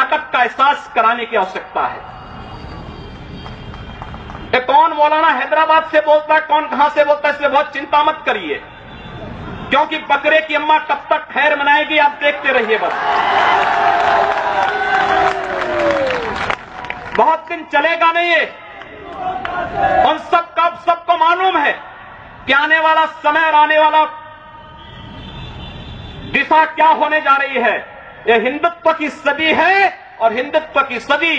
ताकत का एहसास कराने की आवश्यकता है। ये कौन मौलाना हैदराबाद से बोलता है, कौन कहां से बोलता है, इसलिए बहुत चिंता मत करिए, क्योंकि बकरे की अम्मा कब तक खैर मनाएगी आप देखते रहिए बस। बहुत दिन चलेगा नहीं ये। उन सबको मालूम है कि आने वाला समय और आने वाला दिशा क्या होने जा रही है। यह हिंदुत्व की सदी है और हिंदुत्व की सदी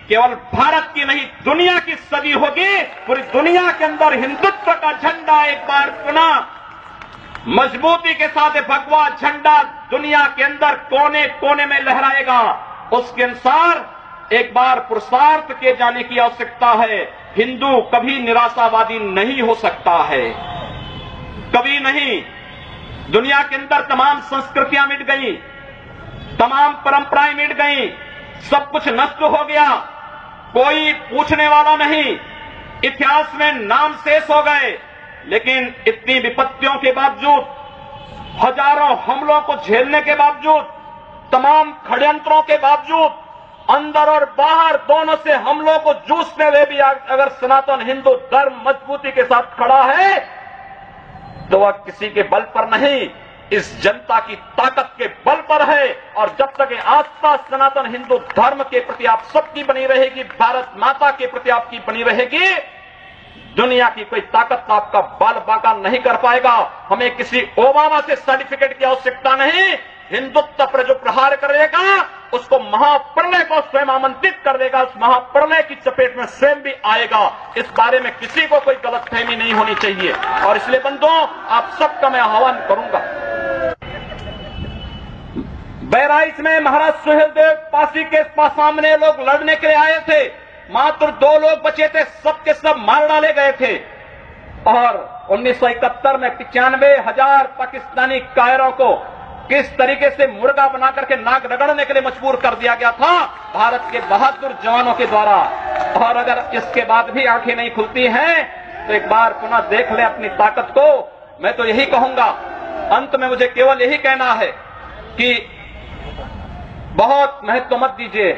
केवल भारत की नहीं दुनिया की सदी होगी। पूरी दुनिया के अंदर हिंदुत्व का झंडा एक बार पुनः मजबूती के साथ भगवा झंडा दुनिया के अंदर कोने कोने में लहराएगा। उसके अनुसार एक बार पुरुषार्थ किए जाने की आवश्यकता है। हिंदू कभी निराशावादी नहीं हो सकता है, कभी नहीं। दुनिया के अंदर तमाम संस्कृतियां मिट गई, तमाम परंपराएं मिट गई, सब कुछ नष्ट हो गया, कोई पूछने वाला नहीं, इतिहास में नाम शेष हो गए। लेकिन इतनी विपत्तियों के बावजूद, हजारों हमलों को झेलने के बावजूद, तमाम षड्यंत्रों के बावजूद, अंदर और बाहर दोनों से हमलों को जूझते हुए भी अगर सनातन हिंदू धर्म मजबूती के साथ खड़ा है तो वह किसी के बल पर नहीं, इस जनता की ताकत के बल पर है। और जब तक ये आस्था सनातन हिंदू धर्म के प्रति आप सबकी बनी रहेगी, भारत माता के प्रति आपकी बनी रहेगी, दुनिया की कोई ताकत आपका बल बांका नहीं कर पाएगा। हमें किसी ओबामा से सर्टिफिकेट की आवश्यकता नहीं। हिंदुत्व पर जो प्रहार करेगा उसको महाप्रलय को स्वयं आमंत्रित कर देगा, उस महाप्रलय की चपेट में स्वयं भी आएगा। इस बारे में किसी को कोई गलतफहमी नहीं होनी चाहिए। और इसलिए बंधुओं, आप सबका मैं आह्वान करूंगा। बहराइच में महाराज सुहेलदेव पासी के सामने लोग लड़ने के लिए आए थे, मात्र 2 लोग बचे थे, सबके सब मार डाले गए थे। और 1971 में 95,000 पाकिस्तानी कायरों को किस तरीके से मुर्गा बना करके नाक रगड़ने के लिए मजबूर कर दिया गया था भारत के बहादुर जवानों के द्वारा। और अगर इसके बाद भी आंखें नहीं खुलती हैं तो एक बार पुनः देख लें अपनी ताकत को। मैं तो यही कहूंगा, अंत में मुझे केवल यही कहना है कि बहुत महत्व मत दीजिए,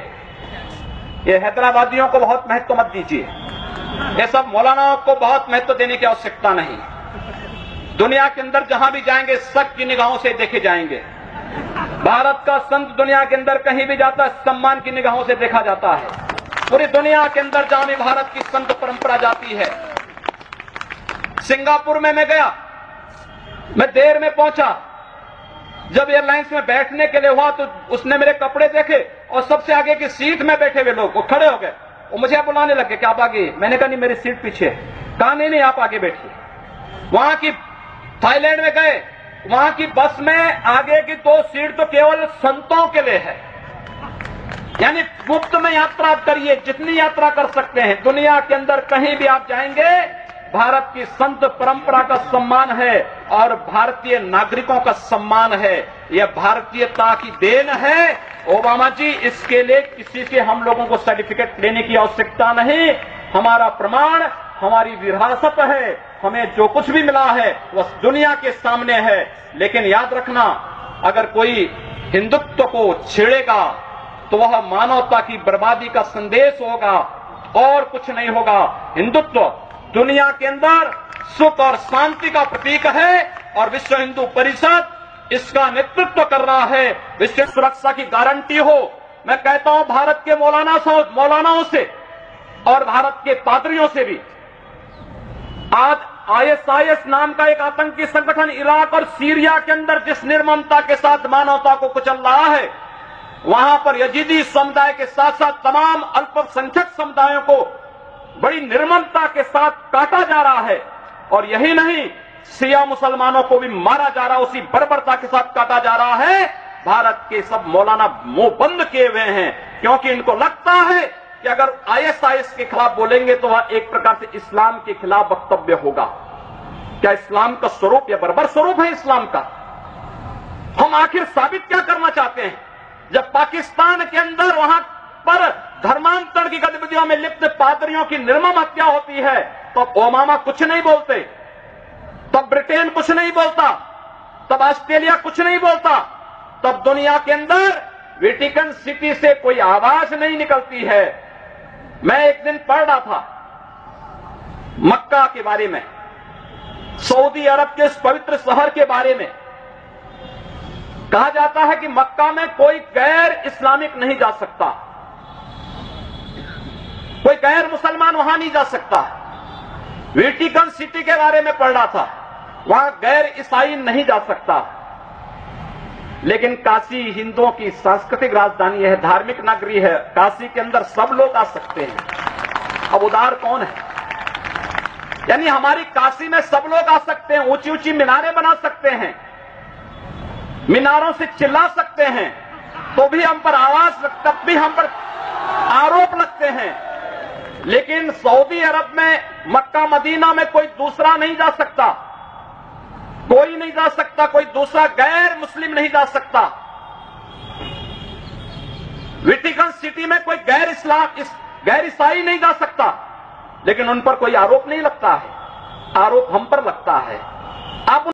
ये हैदराबादियों को बहुत महत्व मत दीजिए, ये सब मौलानाओं को बहुत महत्व देने की आवश्यकता नहीं। दुनिया के अंदर जहां भी जाएंगे शक की निगाहों से देखे जाएंगे। भारत का संत दुनिया के अंदर कहीं भी जाता है सम्मान की निगाहों से देखा जाता है। पूरी दुनिया के अंदर जहां भी भारत की संत परंपरा जाती है। सिंगापुर में मैं गया, मैं देर में पहुंचा, जब एयरलाइंस में बैठने के लिए हुआ तो उसने मेरे कपड़े देखे और सबसे आगे की सीट में बैठे हुए लोग वो खड़े हो गए, वो मुझे बुलाने लगे कि आप आगे। मैंने कहा नहीं, मेरी सीट पीछे। कहा नहीं आप आगे बैठिए। वहां की थाईलैंड में गए, वहां की बस में आगे की 2 सीट तो केवल संतों के लिए है, यानी मुफ्त में यात्रा करिए, जितनी यात्रा कर सकते हैं। दुनिया के अंदर कहीं भी आप जाएंगे भारत की संत परंपरा का सम्मान है और भारतीय नागरिकों का सम्मान है। यह भारतीयता की देन है। ओबामा जी, इसके लिए किसी से हम लोगों को सर्टिफिकेट लेने की आवश्यकता नहीं। हमारा प्रमाण हमारी विरासत है, हमें जो कुछ भी मिला है वह दुनिया के सामने है। लेकिन याद रखना, अगर कोई हिंदुत्व को छेड़ेगा तो वह मानवता की बर्बादी का संदेश होगा और कुछ नहीं होगा। हिंदुत्व दुनिया के अंदर सुख और शांति का प्रतीक है और विश्व हिंदू परिषद इसका नेतृत्व कर रहा है। विश्व सुरक्षा की गारंटी हो। मैं कहता हूं भारत के मौलानाओं से और भारत के पादरियों से भी, आज ISIS नाम का एक आतंकी संगठन इराक और सीरिया के अंदर जिस निर्ममता के साथ मानवता को कुचल रहा है, वहां पर यजीदी समुदाय के साथ साथ तमाम अल्पसंख्यक समुदायों को बड़ी निर्ममता के साथ काटा जा रहा है। और यही नहीं, शिया मुसलमानों को भी मारा जा रहा है, उसी बर्बरता के साथ काटा जा रहा है। भारत के सब मौलाना मुंह बंद किए हुए हैं, क्योंकि इनको लगता है कि अगर ISIS के खिलाफ बोलेंगे तो वह एक प्रकार से इस्लाम के खिलाफ वक्तव्य होगा। क्या इस्लाम का स्वरूप या बर्बर स्वरूप है इस्लाम का? हम आखिर साबित क्या करना चाहते हैं? जब पाकिस्तान के अंदर वहां पर धर्मांतरण की गतिविधियों में लिप्त पादरियों की निर्मम हत्या होती है, तो ओबामा कुछ नहीं बोलते, तब ब्रिटेन कुछ नहीं बोलता, तब ऑस्ट्रेलिया कुछ नहीं बोलता, तब दुनिया के अंदर वेटिकन सिटी से कोई आवाज नहीं निकलती है। मैं एक दिन पढ़ रहा था मक्का के बारे में, सऊदी अरब के इस पवित्र शहर के बारे में। कहा जाता है कि मक्का में कोई गैर इस्लामिक नहीं जा सकता, कोई गैर मुसलमान वहां नहीं जा सकता। वेटिकन सिटी के बारे में पढ़ रहा था, वहां गैर ईसाई नहीं जा सकता। लेकिन काशी हिंदुओं की सांस्कृतिक राजधानी है, धार्मिक नगरी है। काशी के अंदर सब लोग आ सकते हैं। अब उदार कौन है? यानी हमारी काशी में सब लोग आ सकते हैं, ऊंची ऊंची मीनारें बना सकते हैं, मीनारों से चिल्ला सकते हैं, तो भी हम पर आवाज, तब भी हम पर आरोप लगते हैं। लेकिन सऊदी अरब में, मक्का मदीना में कोई दूसरा नहीं जा सकता, कोई नहीं जा सकता, कोई दूसरा गैर मुस्लिम नहीं जा सकता। वेटिकन सिटी में कोई गैर ईसाई नहीं जा सकता, लेकिन उन पर कोई आरोप नहीं लगता है, आरोप हम पर लगता है। आप